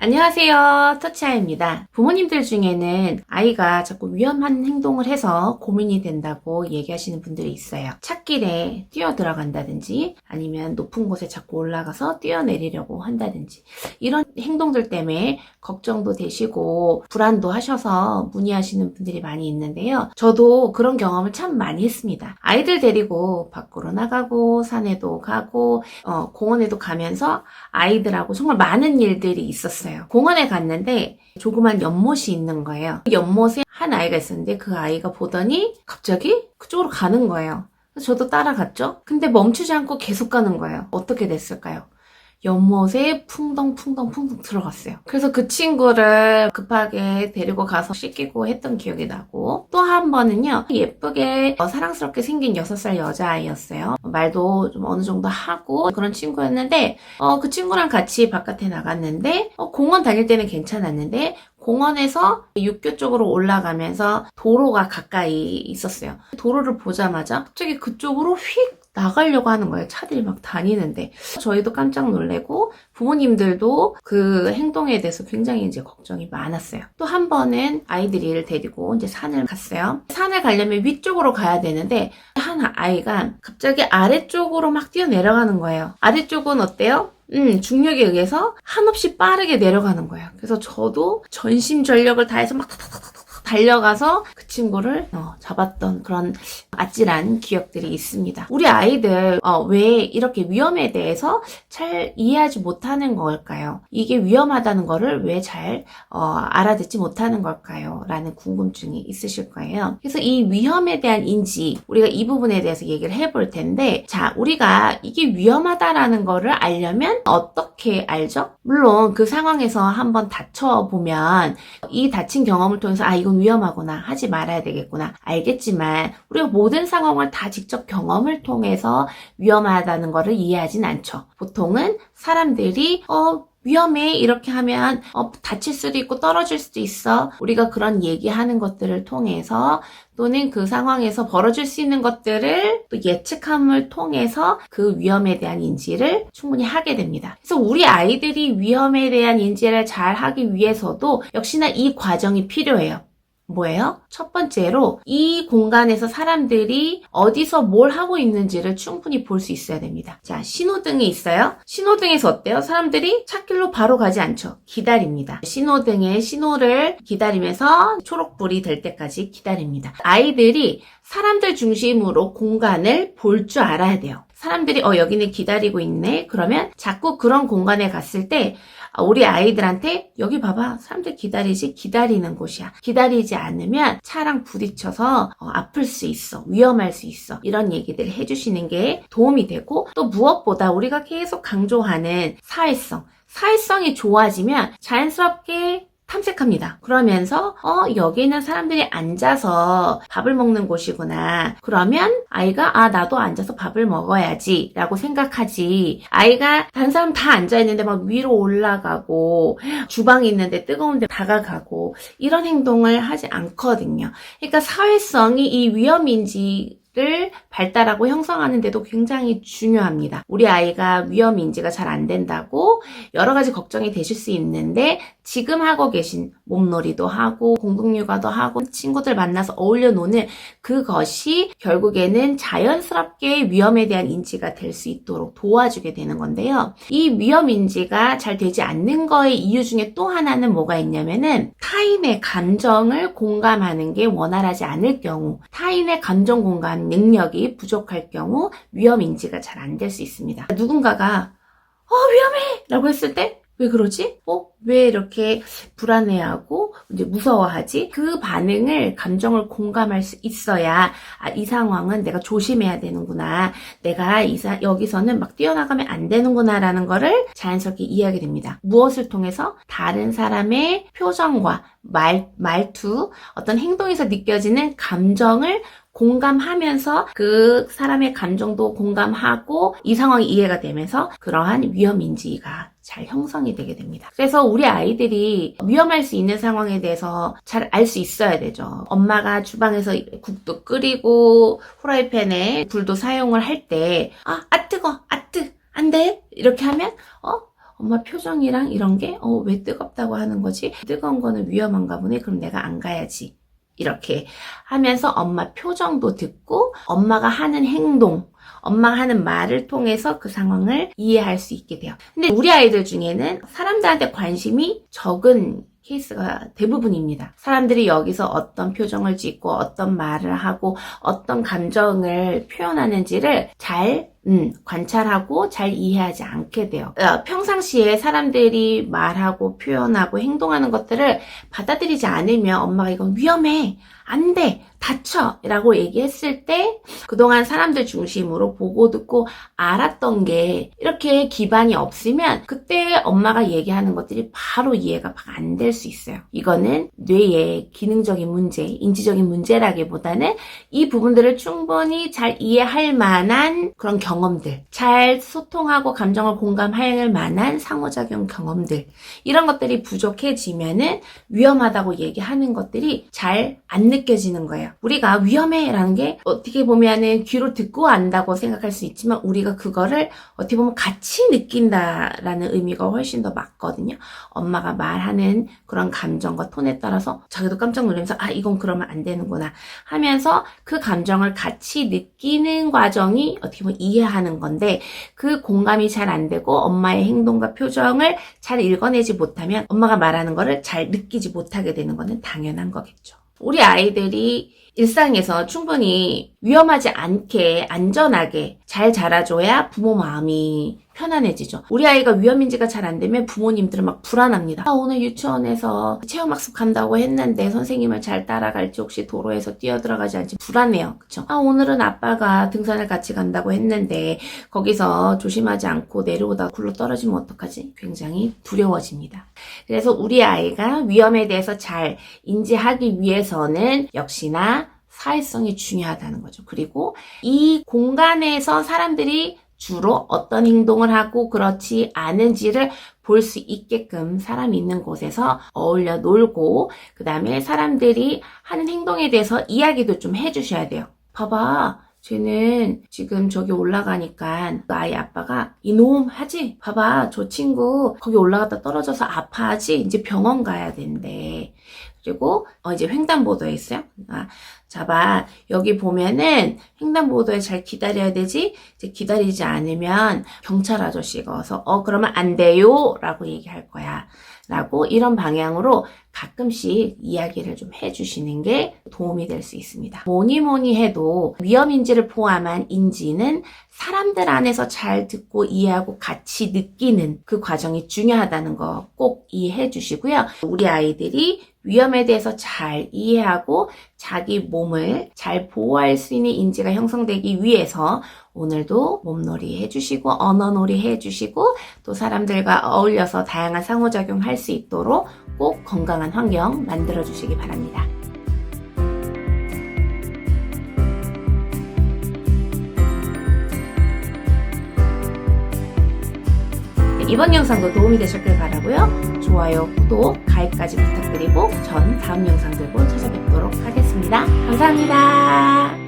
안녕하세요. 터치아입니다. 부모님들 중에는 아이가 자꾸 위험한 행동을 해서 고민이 된다고 얘기하시는 분들이 있어요. 찻길에 뛰어 들어간다든지 아니면 높은 곳에 자꾸 올라가서 뛰어내리려고 한다든지 이런 행동들 때문에 걱정도 되시고 불안도 하셔서 문의하시는 분들이 많이 있는데요. 저도 그런 경험을 참 많이 했습니다. 아이들 데리고 밖으로 나가고 산에도 가고 공원에도 가면서 아이들하고 정말 많은 일들이 있었어요. 공원에 갔는데 조그만 연못이 있는 거예요. 연못에 한 아이가 있었는데 그 아이가 보더니 갑자기 그쪽으로 가는 거예요. 그래서 저도 따라갔죠. 근데 멈추지 않고 계속 가는 거예요. 어떻게 됐을까요? 연못에 풍덩 들어갔어요. 그래서 그 친구를 급하게 데리고 가서 씻기고 했던 기억이 나고, 또 한 번은요, 예쁘게 사랑스럽게 생긴 6살 여자아이였어요. 말도 좀 어느 정도 하고 그런 친구였는데, 그 친구랑 같이 바깥에 나갔는데, 공원 다닐 때는 괜찮았는데, 공원에서 육교 쪽으로 올라가면서 도로가 가까이 있었어요. 도로를 보자마자 갑자기 그쪽으로 휙 나가려고 하는 거예요. 차들이 막 다니는데. 저희도 깜짝 놀래고 부모님들도 그 행동에 대해서 굉장히 이제 걱정이 많았어요. 또 한 번은 아이들이를 데리고 이제 산을 갔어요. 산을 가려면 위쪽으로 가야 되는데 한 아이가 갑자기 아래쪽으로 막 뛰어내려가는 거예요. 아래쪽은 어때요? 중력에 의해서 한없이 빠르게 내려가는 거예요. 그래서 저도 전심전력을 다해서 막 달려가서 그 친구를 잡았던 그런 아찔한 기억들이 있습니다. 우리 아이들 왜 이렇게 위험에 대해서 잘 이해하지 못하는 걸까요? 이게 위험하다는 거를 왜 잘 알아듣지 못하는 걸까요? 라는 궁금증이 있으실 거예요. 그래서 이 위험에 대한 인지, 우리가 이 부분에 대해서 얘기를 해볼 텐데, 자, 우리가 이게 위험하다라는 거를 알려면 어떻게 알죠? 물론 그 상황에서 한번 다쳐보면 이 다친 경험을 통해서 이건 위험하구나, 하지 말아야 되겠구나 알겠지만, 우리가 모든 상황을 다 직접 경험을 통해서 위험하다는 거를 이해하진 않죠. 보통은 사람들이 위험해, 이렇게 하면 다칠 수도 있고 떨어질 수도 있어, 우리가 그런 얘기하는 것들을 통해서, 또는 그 상황에서 벌어질 수 있는 것들을 또 예측함을 통해서 그 위험에 대한 인지를 충분히 하게 됩니다. 그래서 우리 아이들이 위험에 대한 인지를 잘 하기 위해서도 역시나 이 과정이 필요해요. 뭐예요? 첫 번째로 이 공간에서 사람들이 어디서 뭘 하고 있는지를 충분히 볼 수 있어야 됩니다. 자, 신호등이 있어요. 신호등에서 어때요? 사람들이 찻길로 바로 가지 않죠. 기다립니다. 신호등의 신호를 기다리면서 초록불이 될 때까지 기다립니다. 아이들이 사람들 중심으로 공간을 볼 줄 알아야 돼요. 사람들이 여기는 기다리고 있네. 그러면 자꾸 그런 공간에 갔을 때 우리 아이들한테 여기 봐봐, 사람들 기다리지, 기다리는 곳이야. 기다리지 않으면 차랑 부딪혀서 아플 수 있어, 위험할 수 있어, 이런 얘기들을 해주시는 게 도움이 되고, 또 무엇보다 우리가 계속 강조하는 사회성이 좋아지면 자연스럽게 탐색합니다. 그러면서 여기는 사람들이 앉아서 밥을 먹는 곳이구나. 그러면 아이가 나도 앉아서 밥을 먹어야지 라고 생각하지, 아이가 다른 사람 다 앉아있는데 막 위로 올라가고 주방이 있는데 뜨거운데 다가가고 이런 행동을 하지 않거든요. 그러니까 사회성이 이 위험인지 를 발달하고 형성하는 데도 굉장히 중요합니다. 우리 아이가 위험인지가 잘 안 된다고 여러 가지 걱정이 되실 수 있는데, 지금 하고 계신 몸놀이도 하고 공동육아도 하고 친구들 만나서 어울려 노는 그것이 결국에는 자연스럽게 위험에 대한 인지가 될 수 있도록 도와주게 되는 건데요. 이 위험인지가 잘 되지 않는 거의 이유 중에 또 하나는 뭐가 있냐면은, 타인의 감정을 공감하는 게 원활하지 않을 경우, 타인의 감정 공감 능력이 부족할 경우 위험인지가 잘 안 될 수 있습니다. 누군가가 위험해! 라고 했을 때 왜 그러지? 왜 이렇게 불안해하고 이제 무서워하지? 그 반응을, 감정을 공감할 수 있어야 이 상황은 내가 조심해야 되는구나, 내가 여기서는 막 뛰어나가면 안 되는구나 라는 거를 자연스럽게 이해하게 됩니다. 무엇을 통해서? 다른 사람의 표정과 말투, 어떤 행동에서 느껴지는 감정을 공감하면서 그 사람의 감정도 공감하고 이 상황이 이해가 되면서 그러한 위험인지가 잘 형성이 되게 됩니다. 그래서 우리 아이들이 위험할 수 있는 상황에 대해서 잘 알 수 있어야 되죠. 엄마가 주방에서 국도 끓이고 후라이팬에 불도 사용을 할 때 뜨거, 안 돼, 이렇게 하면 엄마 표정이랑 이런 게 왜 뜨겁다고 하는 거지? 뜨거운 거는 위험한가 보네. 그럼 내가 안 가야지. 이렇게 하면서 엄마 표정도 듣고 엄마가 하는 행동, 엄마가 하는 말을 통해서 그 상황을 이해할 수 있게 돼요. 근데 우리 아이들 중에는 사람들한테 관심이 적은 케이스가 대부분입니다. 사람들이 여기서 어떤 표정을 짓고 어떤 말을 하고 어떤 감정을 표현하는지를 잘 관찰하고 잘 이해하지 않게 돼요. 평상시에 사람들이 말하고 표현하고 행동하는 것들을 받아들이지 않으면 엄마가 이건 위험해, 안 돼, 다쳐 라고 얘기했을 때 그동안 사람들 중심으로 보고 듣고 알았던 게 이렇게 기반이 없으면 그때 엄마가 얘기하는 것들이 바로 이해가 안 될 수 있어요. 이거는 뇌의 기능적인 문제, 인지적인 문제라기보다는 이 부분들을 충분히 잘 이해할 만한 그런 경험들, 잘 소통하고 감정을 공감할 만한 상호작용 경험들, 이런 것들이 부족해지면은 위험하다고 얘기하는 것들이 잘 안 느껴지는 거예요. 우리가 위험해 라는 게 어떻게 보면은 귀로 듣고 안다고 생각할 수 있지만 우리가 그거를 어떻게 보면 같이 느낀다라는 의미가 훨씬 더 맞거든요. 엄마가 말하는 그런 감정과 톤에 따라서 자기도 깜짝 놀라면서 이건 그러면 안 되는구나 하면서 그 감정을 같이 느끼는 과정이 어떻게 보면 이해하는 건데 그 공감이 잘 안 되고 엄마의 행동과 표정을 잘 읽어내지 못하면 엄마가 말하는 거를 잘 느끼지 못하게 되는 거는 당연한 거겠죠. 우리 아이들이 일상에서 충분히 위험하지 않게 안전하게 잘 자라줘야 부모 마음이 편안해지죠. 우리 아이가 위험인지가 잘 안 되면 부모님들은 막 불안합니다. 오늘 유치원에서 체험학습 간다고 했는데 선생님을 잘 따라갈지 혹시 도로에서 뛰어들어가지 않지 불안해요. 그쵸? 오늘은 아빠가 등산을 같이 간다고 했는데 거기서 조심하지 않고 내려오다 굴러 떨어지면 어떡하지? 굉장히 두려워집니다. 그래서 우리 아이가 위험에 대해서 잘 인지하기 위해서는 역시나 사회성이 중요하다는 거죠. 그리고 이 공간에서 사람들이 주로 어떤 행동을 하고 그렇지 않은지를 볼 수 있게끔 사람이 있는 곳에서 어울려 놀고 그 다음에 사람들이 하는 행동에 대해서 이야기도 좀 해주셔야 돼요. 봐봐. 쟤는 지금 저기 올라가니까 아이 아빠가 이놈 하지? 봐봐. 저 친구 거기 올라갔다 떨어져서 아파하지? 이제 병원 가야 된대. 그리고 이제 횡단보도에 있어요. 자, 여기 보면은 횡단보도에 잘 기다려야 되지? 이제 기다리지 않으면 경찰 아저씨가 와서 그러면 안 돼요 라고 얘기할 거야. 라고 이런 방향으로 가끔씩 이야기를 좀 해주시는 게 도움이 될 수 있습니다. 뭐니 해도 위험인지를 포함한 인지는 사람들 안에서 잘 듣고 이해하고 같이 느끼는 그 과정이 중요하다는 거 꼭 이해해 주시고요. 우리 아이들이 위험에 대해서 잘 이해하고 자기 몸을 잘 보호할 수 있는 인지가 형성되기 위해서 오늘도 몸놀이 해주시고 언어놀이 해주시고 또 사람들과 어울려서 다양한 상호작용 할 수 있도록 꼭 건강한 환경 만들어주시기 바랍니다. 이번 영상도 도움이 되셨길 바라고요. 좋아요, 구독, 가입까지 부탁드리고 전 다음 영상 들고 찾아뵙도록 하겠습니다. 감사합니다.